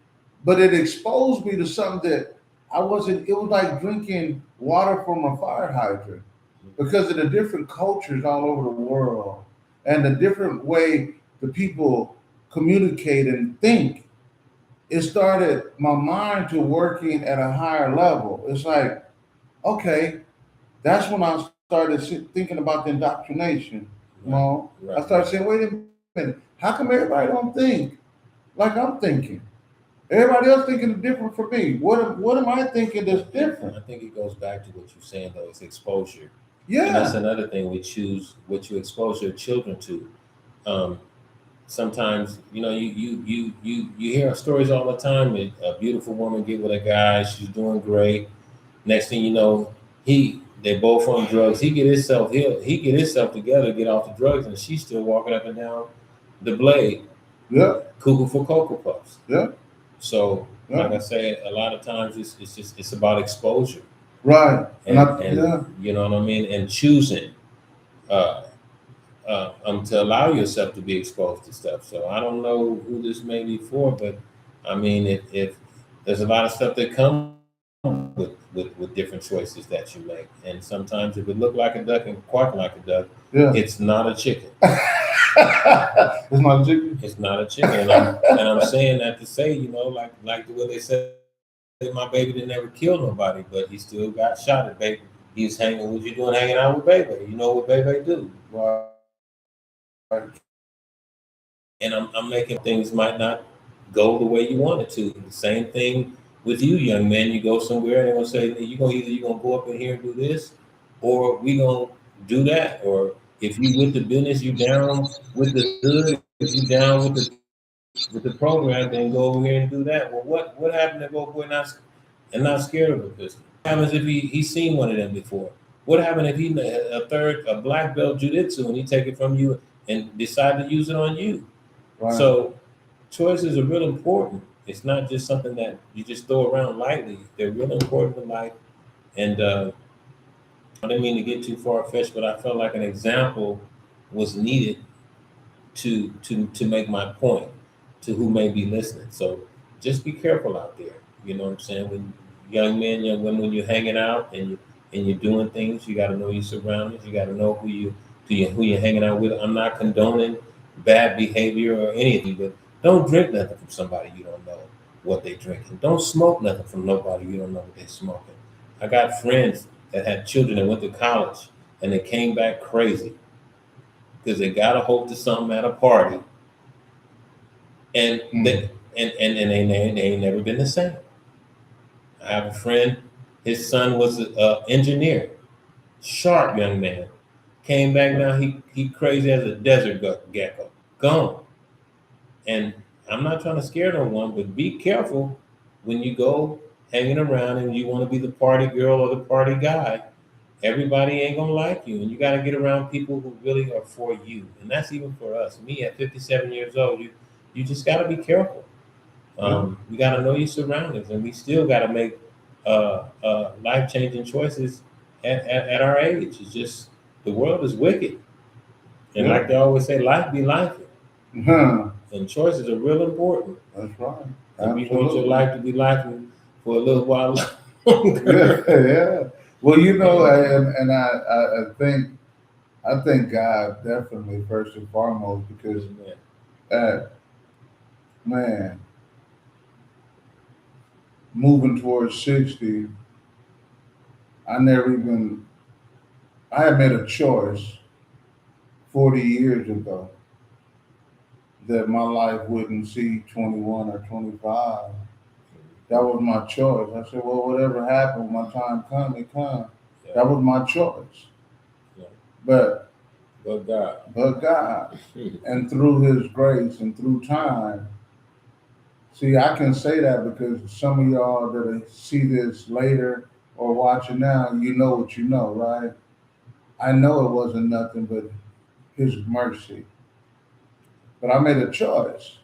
But it exposed me to something that I wasn't. It was like drinking water from a fire hydrant because of the different cultures all over the world and the different way the people communicate and think. It started my mind to working at a higher level. It's like, okay, that's when I started thinking about the indoctrination. Right. Mo. I Right. started saying, wait a minute, how come everybody don't think like I'm thinking? Everybody else thinking different from me. What am I thinking that's different? I think it goes back to what you're saying though. It's exposure, and that's Yeah, another thing. We choose what you expose your children to. Um, Sometimes you hear stories all the time. A beautiful woman get with a guy. She's doing great. Next thing you know, they both on drugs. He get himself together, get off the drugs, and she's still walking up and down the blade, yeah, cuckoo for cocoa puffs. yeah, So, like yeah. I say, a lot of times it's about exposure, Right. and Yeah, you know what I mean, and choosing uh, to allow yourself to be exposed to stuff. So I don't know who this may be for, but I mean, if there's a lot of stuff that comes with different choices that you make, and sometimes if it look like a duck and quack like a duck, yeah. it's not a chicken. It's not chicken. It's not a chicken, and I'm saying that to say, like the way they said, my baby didn't ever kill nobody, but he still got shot at. Baby, he's hanging. What you doing, hanging out with baby? You know what baby do? Right. And I'm making things might not go the way you want it to. The same thing with you, young man. You go somewhere and they're gonna say you gonna go up in here and do this, or we gonna do that. Or if you with the business, you down with the hood. If you down with the program, then go over here and do that. Well, what happened if old boy not scared of a pistol? What happens if he's seen one of them before? What happened if he a black belt jujitsu and he take it from you and decide to use it on you? Right. So choices are real important. It's not just something that you just throw around lightly. They're real important in life. And I didn't mean to get too far fetched, but I felt like an example was needed to make my point to who may be listening. So just be careful out there. You know what I'm saying? When young men, young women, when you're hanging out and you're doing things, you got to know your surroundings. You got to know who you're hanging out with. I'm not condoning bad behavior or anything, but don't drink nothing from somebody you don't know what they're drinking. Don't smoke nothing from nobody you don't know what they're smoking. I got friends that had children that went to college and they came back crazy because they got a hold to something at a party and they ain't never been the same. I have a friend, his son was an engineer, sharp young man. Came back now, he crazy as a desert gecko, gone. And I'm not trying to scare no one, but be careful when you go hanging around and you want to be the party girl or the party guy. Everybody ain't gonna like you, and you got to get around people who really are for you. And that's even for us. Me at 57 years old, you just got to be careful. We got to know your surroundings, and we still got to make life changing choices at our age. It's just the world is wicked, and like they always say, life be life, Huh. and choices are real important. That's right. If you want your Absolutely. life to be life for a little while Yeah, longer. yeah. Well, I think God definitely first and foremost because uh, man, moving towards 60, I never even I had made a choice 40 years ago that my life wouldn't see 21 or 25. That was my choice. I said, well, whatever happened, when my time come, it come. Yeah, That was my choice. yeah. But But God. but God, and through His grace and through time, see, I can say that because some of y'all that see this later or watching now, you know what you know, right? I know it wasn't nothing but His mercy. But I made a choice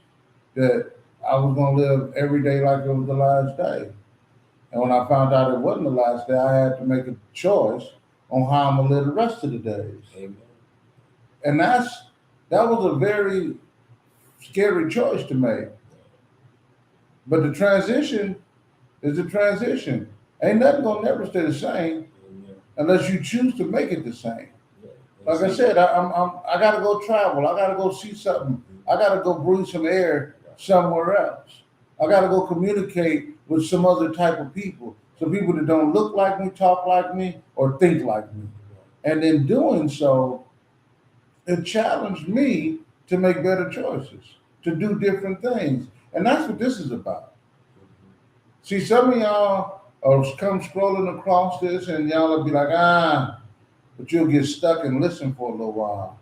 that I was going to live every day like it was the last day. And when I found out it wasn't the last day, I had to make a choice on how I'm going to live the rest of the days. Amen. And That was a very scary choice to make. But the transition is the transition. Ain't nothing gonna never stay the same Amen. unless you choose to make it the same. Yeah. And Like I see, said, I gotta go travel. I gotta go see something. I gotta go breathe some air somewhere else. I gotta go communicate with some other type of people. Some people that don't look like me, talk like me, or think like me. And in doing so, it challenged me to make better choices, to do different things. And that's what this is about. See, some of y'all come scrolling across this and y'all will be like, but you'll get stuck and listen for a little while,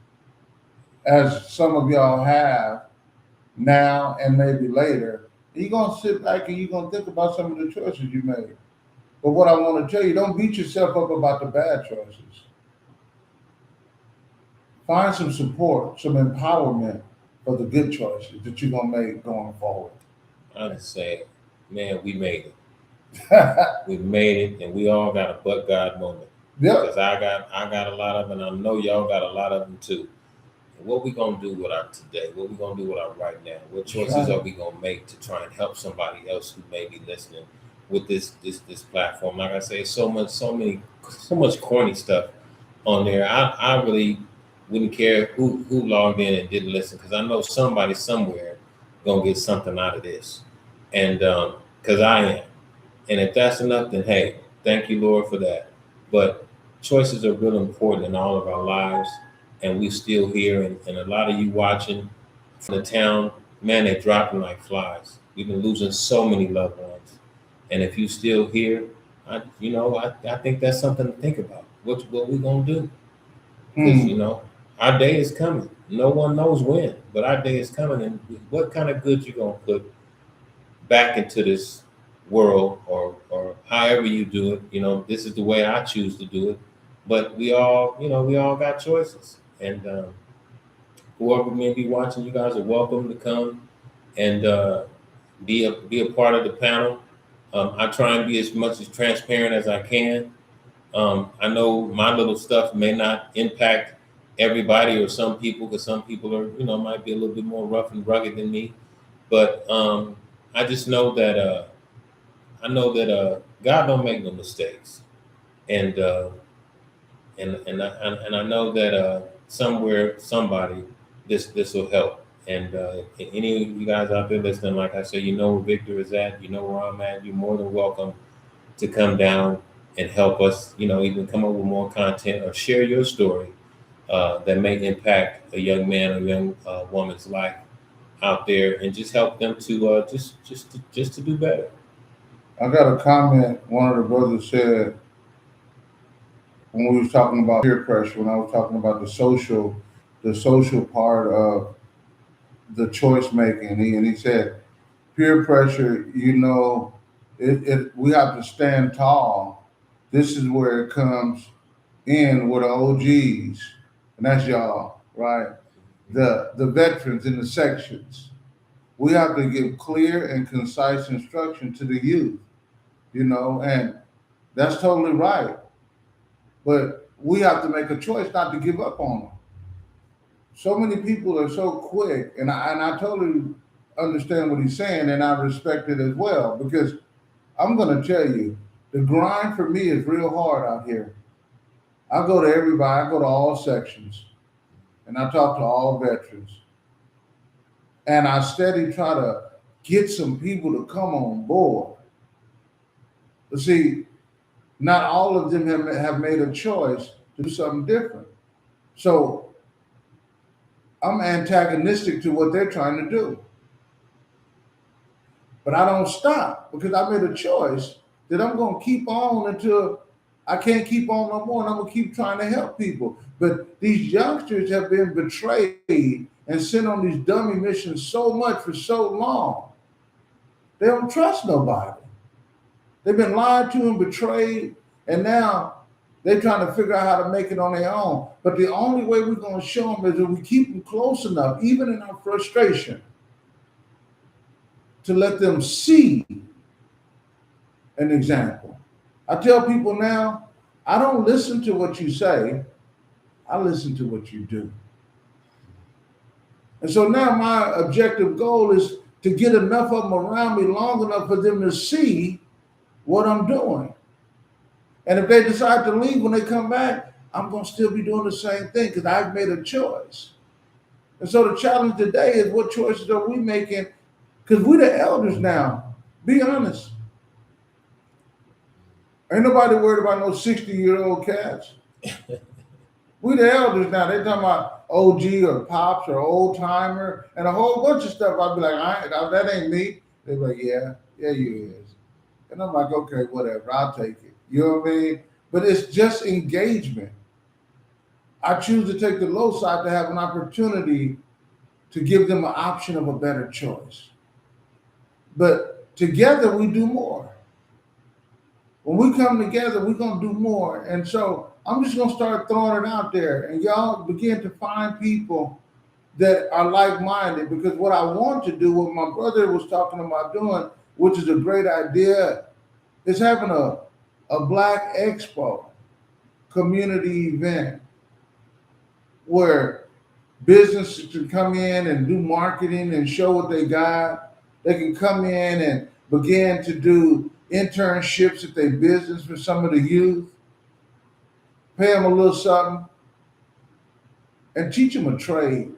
as some of y'all have now and maybe later. You're going to sit back and you're going to think about some of the choices you made. But what I want to tell you, don't beat yourself up about the bad choices. Find some support, some empowerment for the good choices that you're going to make going forward. I just say, man, we made it. We made it, and we all got a but God moment. Yep. Because I got a lot of them, and I know y'all got a lot of them too. And what we gonna do with our today? What we gonna do with our right now? What choices Right. are we gonna make to try and help somebody else who may be listening with this platform? Like I say, so much corny stuff on there. I really wouldn't care who logged in and didn't listen, because I know somebody somewhere gonna get something out of this, and because I am. And if that's enough, then hey, thank you, Lord, for that. But choices are real important in all of our lives, and we still here. And a lot of you watching from the town, man, they're dropping like flies. We've been losing so many loved ones, and if you still here, I think that's something to think about. What we gonna do? Because our day is coming. No one knows when, but our day is coming. And what kind of good you gonna put back into this world, or however you do it? This is the way I choose to do it. But we all got choices, and whoever may be watching, you guys are welcome to come and be a part of the panel. I try and be as much as transparent as I can. I know my little stuff may not impact everybody or some people, because some people are might be a little bit more rough and rugged than me. But I just know that God don't make no mistakes, and I know that somewhere somebody this will help. And any of you guys out there listening, like I said, you know where Victor is at, you know where I'm at. You're more than welcome to come down and help us. Even come up with more content or share your story that may impact a young man or young woman's life out there, and just help them to just to do better. I got a comment one of the brothers said when we was talking about peer pressure, when I was talking about the social part of the choice making. And he said, peer pressure, we have to stand tall. This is where it comes in with the OGs, and that's y'all, right? The veterans in the sections. We have to give clear and concise instruction to the youth, and that's totally right. But we have to make a choice not to give up on them. So many people are so quick, and I totally understand what he's saying, and I respect it as well, because I'm going to tell you, the grind for me is real hard out here. I go to everybody, I go to all sections, and I talk to all veterans, and I steady try to get some people to come on board. But see, not all of them have made a choice to do something different. So I'm antagonistic to what they're trying to do. But I don't stop, because I made a choice that I'm going to keep on until I can't keep on no more, and I'm going to keep trying to help people. But these youngsters have been betrayed and sent on these dummy missions so much for so long. They don't trust nobody. They've been lied to and betrayed, and now they're trying to figure out how to make it on their own. But the only way we're going to show them is if we keep them close enough, even in our frustration, to let them see an example. I tell people now, I don't listen to what you say, I listen to what you do. And so now my objective goal is to get enough of them around me long enough for them to see what I'm doing. And if they decide to leave when they come back, I'm going to still be doing the same thing because I've made a choice. And so the challenge today is, what choices are we making? Because we're the elders now. Be honest. Ain't nobody worried about no 60-year-old cats. We the elders now. They talking about OG or pops or old timer and a whole bunch of stuff. I'd be like, that ain't me. They're like, yeah, you is. And I'm like, okay, whatever, I'll take it. You know what I mean? But it's just engagement. I choose to take the low side to have an opportunity to give them an option of a better choice. But together we do more. When we come together, we're going to do more. And so I'm just going to start throwing it out there. And y'all begin to find people that are like-minded. Because what I want to do, what my brother was talking about doing, which is a great idea, is having a Black Expo community event where businesses can come in and do marketing and show what they got. They can come in and begin to do internships at their business for some of the youth, pay them a little something, and teach them a trade.